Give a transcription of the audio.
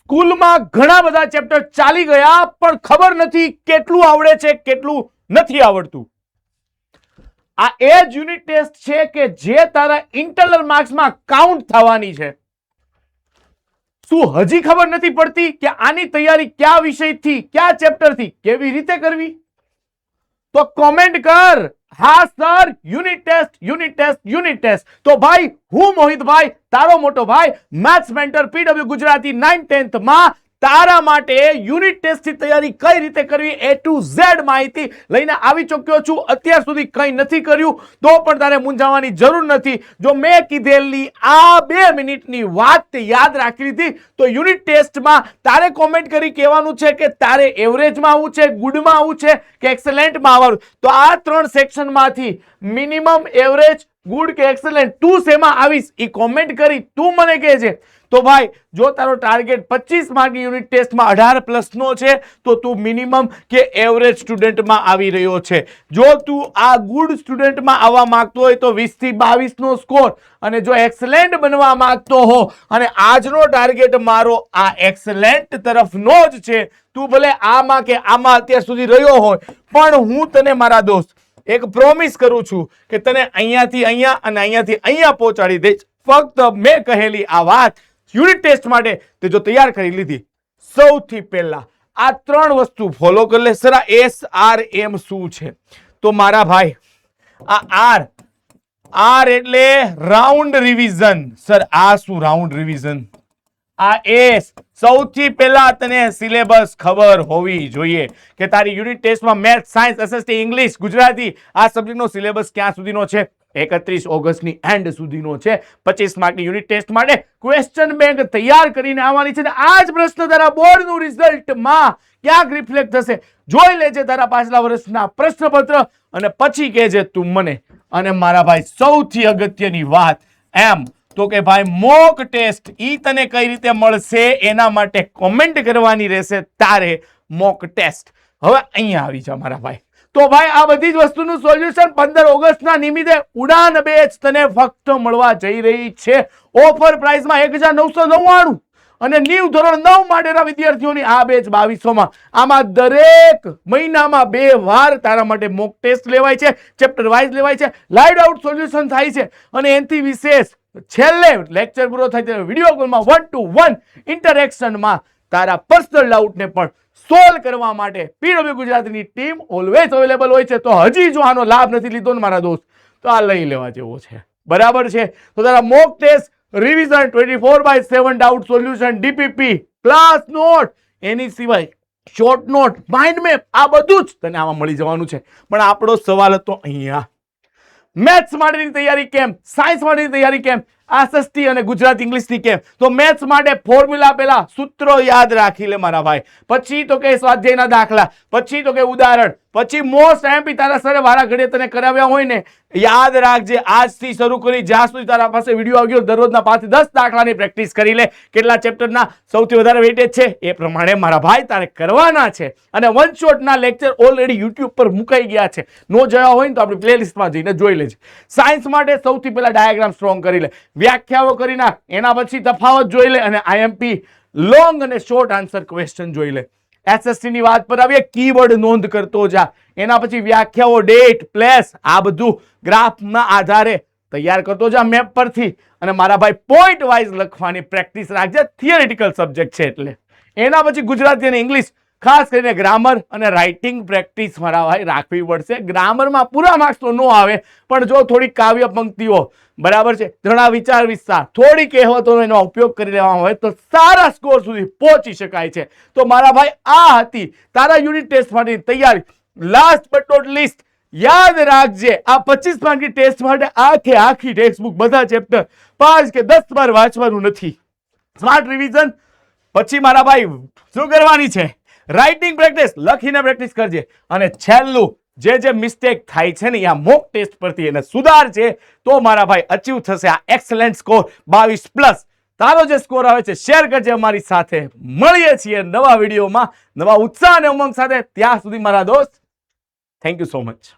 સ્કૂલમાં ઘણા બધા ચેપ્ટર ચાલી ગયા પણ ખબર નથી કેટલું આવડે છે કેટલું નથી આવડતું. આ એ જ યુનિટ ટેસ્ટ છે કે જે તારા ઇન્ટરનલ માર્ક્સમાં કાઉન્ટ થવાની છે. શું હજી ખબર નથી પડતી કે આની તૈયારી કયા વિષયથી કયા ચેપ્ટરથી કેવી રીતે કરવી? તો કોમેન્ટ કર, હા sir, unit test unit test unit test. તો ભાઈ હું મોહિતભાઈ, તારો મોટો ભાઈ, maths mentor PW Gujarati 9th-10th માં તારા માટે યુનિટ ટેસ્ટ થી તૈયારી કઈ રીતે કરવી A to Z માહિતી લઈને આવી ચૂક્યો છું. અત્યાર સુધી કંઈ નથી કર્યું તો પણ તારે મૂંઝાવાની જરૂર નથી. જો મેં કીધેલી આ 2 મિનિટની વાત યાદ રાખી લીધી તો યુનિટ ટેસ્ટમાં તારે કોમેન્ટ કરી કહેવાનું છે કે તારે એવરેજમાં આવવું છે, ગુડમાં આવવું છે કે એક્સેલન્ટમાં આવવાનું. તો આ 3 સેક્શનમાંથી મિનિમમ, એવરેજ, ગુડ કે એક્સેલન્ટ તું શેમાં આવીશ એ કોમેન્ટ કરી તું મને કહેજે. તો ભાઈ જો તારો ટાર્ગેટ 25 માર્કની યુનિટ ટેસ્ટમાં 18+ નો છે તો તું મિનિમમ કે એવરેજ સ્ટુડન્ટમાં આવી રહ્યો છે. જો તું આ ગુડ સ્ટુડન્ટમાં આવવા માંગતો હોય તો 20 થી 22 નો સ્કોર, અને જો એક્સેલન્ટ બનવા માંગતો હો અને આજનો ટાર્ગેટ મારો આ એક્સેલન્ટ તરફનો જ છે, તું ભલે આમાં કે આમાં અત્યાર સુધી રહ્યો હોય પણ હું તને મારા દોસ્ત એક પ્રોમિસ કરું છું કે તને અહીંયાથી અહીંયા અને અહીંયાથી અહીંયા પહોંચાડી દઈશ. ફક્ત મેં કહેલી આ વાત યુનિટ ટેસ્ટ માટે તે જો તૈયાર કરી લીધી, સૌથી પહેલા આ 3 વસ્તુ ફોલો કરી લે. સર SRM શું છે? તો મારા ભાઈ આ R એટલે રાઉન્ડ રિવિઝન. સર આ શું રાઉન્ડ રિવિઝન? આ S સૌથી પહેલા તને સિલેબસ ખબર હોવી જોઈએ કે તારી યુનિટ ટેસ્ટમાં maths, science, SST, English, Gujarati આ સબ્જેક્ટનો સિલેબસ ક્યાં સુધીનો છે? 31 ઓગસ્ટની એન્ડ સુધીનો છે. 25 માર્કની યુનિટ ટેસ્ટ માટે ક્વેશ્ચન બેંક તૈયાર કરીને આવવાની છે. આ જ પ્રશ્ન તારા બોર્ડનું રિઝલ્ટમાં ક્યાંક રિફ્લેક્ટ થશે. જોઈ લેજે તારા પાછલા વર્ષના પ્રશ્નપત્ર અને પછી કહેજે તું મને. અને મારા ભાઈ સૌથી અગત્યની વાત એમ તો કે ભાઈ મોક ટેસ્ટ ઈ તને કઈ રીતે મળશે એના માટે કોમેન્ટ કરવાની રહેશે તારે મોક ટેસ્ટ. હવે અહીંયા આવી જા મારા ભાઈ. તો ભાઈ આ બધી જ વસ્તુનું સોલ્યુશન 15 ઓગસ્ટના નિમિત્તે ઉડાન બેચ તને ફક્ત મળવા જઈ રહી છે. ઓફર પ્રાઇસમાં 1999 અને ન્યૂ ધોરણ 9 માટેના વિદ્યાર્થીઓની આ બેચ 2200માં. આમાં દરેક મહિનામાં 2 વાર તારા માટે મોક ટેસ્ટ લેવાય છે, ચેપ્ટર વાઇઝ લેવાય છે, લાઈવ આઉટ સોલ્યુશન થાય છે અને એનાથી વિશેષ છેલ્લે લેક્ચર પૂરો થાય ત્યારે વિડીયો કોલમાં 1-to-1 ઇન્ટરેક્શનમાં તારા પર્સનલ ડાઉટને પણ સોલ્વ કરવા માટે પીડબ્લ્યુ ગુજરાતીની ટીમ ઓલવેઝ અવેલેબલ હોય છે. તો હજી જો આનો લાભ નથી લીધો ને મારા દોસ્ત તો આ લઈ લેવા જેવો છે. બરાબર છે? તો તારા mock test, revision, 24/7 doubt solution, DPP, class note, એની સિવાય શોર્ટ નોટ, માઇન્ડ મેપ, આ બધું જ તને આમાં મળી જવાનું છે. પણ આપણો સવાલ હતો અહીંયા મેથ્સ માટેની તૈયારી કેમ, સાયન્સ માટેની તૈયારી કેમ, એસએસટી અને ગુજરાતી ઇંગ્લિશની કેમ? તો મેથ્સ માટે ફોર્મ્યુલા પહેલા સૂત્રો યાદ રાખી લે મારા ભાઈ. પછી તો કે સ્વાધ્યાયના દાખલા, પછી તો કે ઉદાહરણ, પછી મોસ્ટ એમપી તારા સરે વારા ઘડીએ તને કરાવ્યા હોય ને યાદ રાખજે. આજથી શરૂ કરી જ્યાં સુધી તારા પાસે વિડીયો આવ્યો દરરોજના 5 થી 10 દાખલાની પ્રેક્ટિસ કરી લે. કેટલા ચેપ્ટરના સૌથી વધારે વેટેજ છે એ પ્રમાણે મારા ભાઈ તારે કરવાના છે. અને વન શોટના લેક્ચર ઓલરેડી યુટ્યુબ પર મુકાઈ ગયા છે. નો જોયા હોય ને તો આપણી પ્લેલિસ્ટમાં જઈને જોઈ લેજે. સાયન્સ માટે સૌથી પહેલા ડાયાગ્રામ સ્ટ્રોંગ કરી લે, વ્યાખ્યાઓ કરી નાખ, એના પછી તફાવત જોઈ લે અને આઈએમપી લોંગ અને શોર્ટ આન્સર ક્વેશ્ચન જોઈ લે. એસએસટી ની વાત પર આવીએ, કીવર્ડ નોંધ કરતો જા. એના પછી વ્યાખ્યાઓ, ડેટ, પ્લેસ આ બધું ગ્રાફના આધારે તૈયાર કરતો જા મેપ પરથી. અને મારા ભાઈ પોઈન્ટ વાઇઝ લખવાની પ્રેક્ટિસ રાખજે, થિયરિટિકલ સબ્જેક્ટ છે એટલે. એના પછી ગુજરાતી અને ઇંગ્લિશ, ખાસ કરીને ગ્રામર અને રાઇટિંગ પ્રેક્ટિસ મારા ભાઈ રાખવી પડશે. ગ્રામરમાં પૂરા માર્ક્સ તો નો આવે પણ જો થોડી કાવ્ય પંક્તિઓ, બરાબર છે, ઘણા વિચાર વિસ્તાર, થોડી કહેવતોનો એનો ઉપયોગ કરી લેવામાં હોય તો સારા સ્કોર સુધી પહોંચી શકાય છે. તો મારા ભાઈ આ હતી તારા યુનિટ ટેસ્ટ માટેની તૈયારી. લાસ્ટ બટ નોટ લીસ્ટ યાદ રાખજે આ 25 માર્કની ટેસ્ટ માટે આખી ટેક્સ્ટ બુક બધા ચેપ્ટર 5 કે 10 વાર વાંચવાનું નથી. સ્માર્ટ રિવિઝન પછી મારા ભાઈ શું કરવાની છે? રાઇટિંગ પ્રેક્ટિસ, લખીને પ્રેક્ટિસ કરજે. અને છેલ્લું જે મિસ્ટેક થાય છે ને આ મોક ટેસ્ટ પરથી એને સુધારજે તો મારા ભાઈ અચીવ થશે આ એક્સેલન્ટ સ્કોર 22+. તારો જે સ્કોર આવે છે શેર કરજે અમારી સાથે. મળીએ છીએ નવા વિડીયોમાં નવા ઉત્સાહ અને ઉમંગ સાથે. ત્યાં સુધી મારા દોસ્ત, થેન્ક યુ સો મચ.